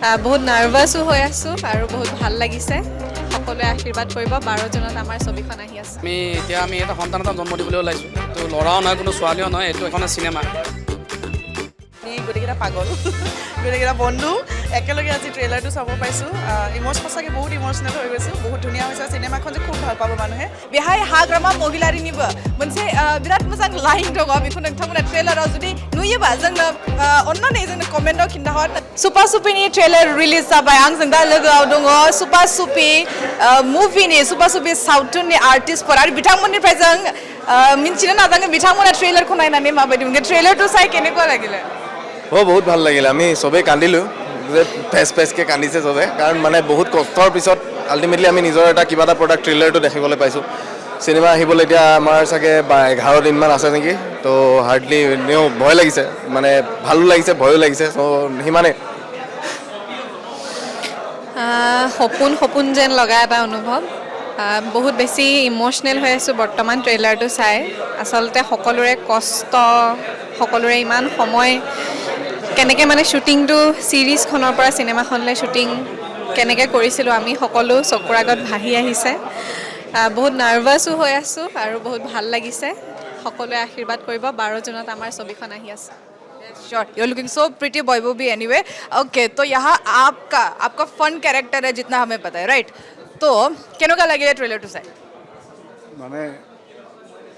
বহুত নাৰ্ভাছো হৈ আছোঁ আৰু বহুত ভাল লাগিছে সকলোৱে আশীৰ্বাদ কৰিব 12 জনত আমাৰ ছবিখন আহি আছে আমি এটা সন্তান এটা জন্ম দিবলৈ ওলাইছোঁ তো ল'ৰাও নহয় কোনো ছোৱালীও নহয় এইটো এখন চিনেমা গোটেইকেইটা পাগল গোটেইকেইটা বন্ধু একেলগে আজি ট্ৰেইলাৰটো চাব পাইছোঁ সঁচাকৈ বহুত ইম'চনেল হৈ গৈছোঁ बहुत धुनिया হৈছে सिनेमाखौ जे खूब ভাল পাব মানুহে बेहाय हाग्रामा महिलारिनिबो मोनसे बिराद मोजां लाइन दङ बेखौ नोंथांमोना ट्रेलाराव जुदि नुयोबा जोंनो अन्नानै जोंनो कमेन्टआव खिन्थाहर सुपा सुपिनि ट्रेलार रिलिज जाबाय आंजों दा लोगोआव दङ सुपा सुपि मुभिनि सुपा सुपि सावथुननि आर्टिस्टफोर आरो बिथांमोननिफ्राय जों मिन्थिनो नाजागोन बिथांमोना ट्रेलारखौ नायनानै माबायदि मोनगोन ट्रेलारটো চাই কেনেকুৱা লাগিলে बहुत ভাল লাগিলে আমি সবেই কান্দিলোঁ যে ফেচকৈ কান্দিছে সবে কাৰণ মানে বহুত কষ্টৰ পিছত আল্টিমেটলি আমি নিজৰ এটা কিবা এটা প্ৰডাক্ট ট্ৰেইলাৰটো দেখিবলৈ পাইছোঁ চিনেমা আহিবলৈ এতিয়া আমাৰ চাগে 11 দিনমান আছে নেকি তো হাৰ্ডলি এনেও ভয় লাগিছে মানে ভালো লাগিছে ভয়ো লাগিছে চ' সিমানে সপোন সপোন যেন লগা এটা অনুভৱ বহুত বেছি ইম'চনেল হৈ আছোঁ বৰ্তমান ট্ৰেইলাৰটো চাই আচলতে সকলোৰে কষ্ট সকলোৰে ইমান সময় কেনেকৈ মানে শ্বুটিংটো ছিৰিজখনৰ পৰা চিনেমাখনলৈ শ্বুটিং কেনেকৈ কৰিছিলোঁ আমি সকলো চকুৰ আগত ভাহি আহিছে বহুত নাৰ্ভাছো হৈ আছোঁ আৰু বহুত ভাল লাগিছে সকলোৱে আশীৰ্বাদ কৰিব 12 জনত আমাৰ ছবিখন আহি আছে Sure, you're looking so pretty boy booby anyway. Okay, तो यहाँ आपका फन कैरेक्टर है जितना हमें पता है, right? तो কেনেকুৱা লাগিলে ট্ৰেইলাৰটো চাই মানে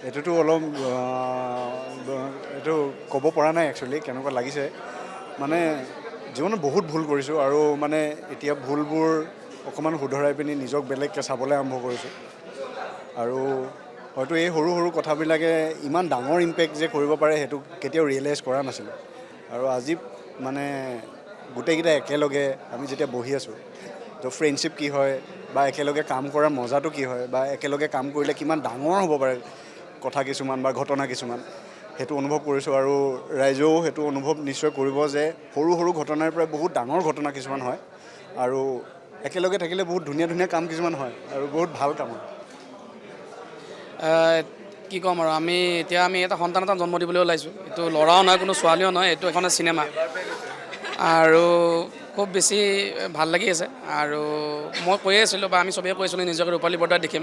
এইটোতো অলপ এইটো ক'ব পৰা নাই একচুৱেলি কেনেকুৱা লাগিছে মানে জীৱনত বহুত ভুল কৰিছোঁ আৰু মানে এতিয়া ভুলবোৰ অকণমান শুধৰাই পিনি নিজক বেলেগকৈ চাবলৈ আৰম্ভ কৰিছোঁ আৰু হয়তো এই সৰু সৰু কথাবিলাকে ইমান ডাঙৰ ইম্পেক্ট যে কৰিব পাৰে সেইটো কেতিয়াও ৰিয়েলাইজ কৰা নাছিলোঁ আৰু আজি মানে গোটেইকেইটা একেলগে আমি যেতিয়া বহি আছোঁ তো ফ্ৰেণ্ডশ্বিপ কি হয় বা একেলগে কাম কৰাৰ মজাটো কি হয় বা একেলগে কাম কৰিলে কিমান ডাঙৰ হ'ব পাৰে কথা কিছুমান বা ঘটনা কিছুমান সেইটো অনুভৱ কৰিছোঁ আৰু ৰাইজেও সেইটো অনুভৱ নিশ্চয় কৰিব যে সৰু সৰু ঘটনাৰ পৰা বহুত ডাঙৰ ঘটনা কিছুমান হয় আৰু একেলগে থাকিলে বহুত ধুনীয়া ধুনীয়া কাম কিছুমান হয় আৰু বহুত ভাল কাম হয় কি ক'ম আৰু আমি এটা সন্তান এটা জন্ম দিবলৈ ওলাইছোঁ এইটো ল'ৰাও নহয় কোনো ছোৱালীও নহয় এইটো এখন চিনেমা আৰু খুব বেছি ভাল লাগি আছে আৰু মই কৈয়ে আছিলোঁ বা আমি চবেই কৈছিলোঁ নিজকে ৰূপালী বৰ্ডাৰ দেখিম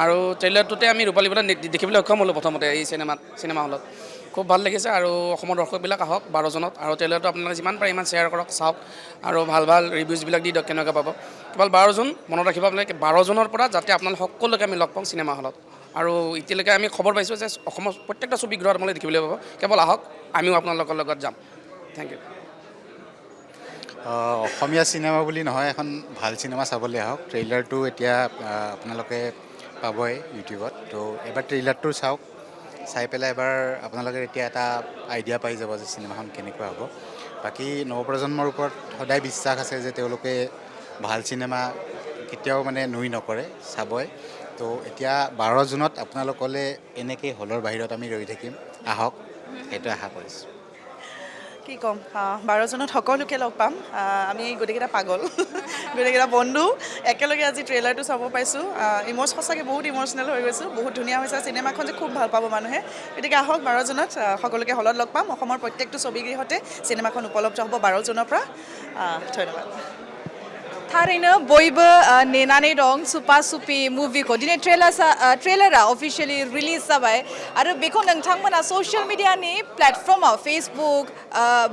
আৰু ট্ৰেইলাৰটোতে আমি ৰূপালী বৰ্ডাৰ দেখিবলৈ সক্ষম হ'লোঁ প্ৰথমতে এই চিনেমা হলত খুব ভাল লাগিছে আৰু অসমৰ দৰ্শকবিলাক আহক 12 জনত আৰু ট্ৰেইলাৰটো আপোনালোকে যিমান পাৰে ইমান শ্বেয়াৰ কৰক চাওক আৰু ভাল ভাল ৰিভিউজবিলাক দি দিয়ক কেনেকুৱা পাব কেৱল 12 জুন মনত ৰাখিব আপোনালোকে 12 জুনৰ পৰা যাতে আপোনালোক সকলোকে আমি লগ পাওঁ চিনেমা হলত আৰু এতিয়ালৈকে আমি খবৰ পাইছোঁ যে অসমৰ প্ৰত্যেকটা ছবিগৃহত আপোনালোকে দেখিবলৈ পাব কেৱল আহক আমিও আপোনালোকৰ লগত যাম থেংক ইউ অসমীয়া চিনেমা বুলি নহয় এখন ভাল চিনেমা চাবলৈ আহক ট্ৰেইলাৰটো এতিয়া আপোনালোকে পাবই ইউটিউবত তো এবাৰ ট্ৰেইলাৰটো চাওক চাই পেলাই এবাৰ আপোনালোকে এতিয়া এটা আইডিয়া পাই যাব যে চিনেমাখন কেনেকুৱা হ'ব বাকী নৱপ্ৰজন্মৰ ওপৰত সদায় বিশ্বাস আছে যে তেওঁলোকে ভাল চিনেমা কেতিয়াও মানে নুই নকৰে চাবই তো এতিয়া 12 জুনত আপোনালোকলৈ এনেকৈ হলৰ বাহিৰত আমি ৰৈ থাকিম আহক সেইটো আশা কৰিছোঁ কি ক'ম 12 জনত সকলোকে লগ পাম আমি গোটেইকেইটা পাগল গোটেইকেইটা বন্ধু একেলগে আজি ট্ৰেইলাৰটো চাব পাইছোঁ সঁচাকৈ বহুত ইম'চনেল হৈ গৈছোঁ বহুত ধুনীয়া হৈছে চিনেমাখন যে খুব ভাল পাব মানুহে গতিকে আহক 12 জনত সকলোকে হলত লগ পাম অসমৰ প্ৰত্যেকটো ছবিগৃহতে চিনেমাখন উপলব্ধ হ'ব 12 জুনৰ পৰা ধন্যবাদ थारैनो बयबो नेनानै दं सुपा सुपि मुभिखौ दिनै ट्रेलारा अफिसियेलि रिलिज जाबाय आरो बेखौ नोंथांमोना ससियेल मिडियानि प्लेटफर्माव फेसबुक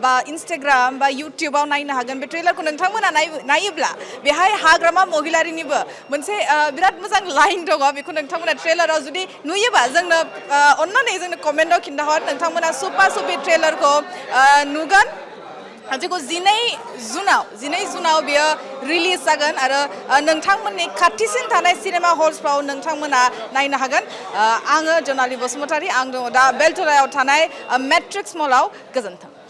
बा इन्स्टाग्राम बा इउटिउबाव नायनो हागोन बे ट्रेलारखौ नोंथांमोना नायोब्ला बेहाय हाग्रामा महिलारिनिबो मोनसे बिराद मोजां लाइन दङ बेखौ नोंथांमोना ट्रेलाराव जुदि नुयोबा जोंनो अन्नानै जोंनो कमेन्टआव खिन्थाहर नोंथांमोना सुपा सुपि ट्रेलारखौ नुगोन जेखौ 12 जुनाव बियो रिलिज जागोन आरो नोंथांमोननि खाथिसिन थानाय सिनेमा हल्सफ्राव नोंथांमोना नायनो हागोन आङो जनालि बसुमतारी आं दङ दा बेलटलायाव थानाय मेट्रिक्स मलाव गोजोन्थों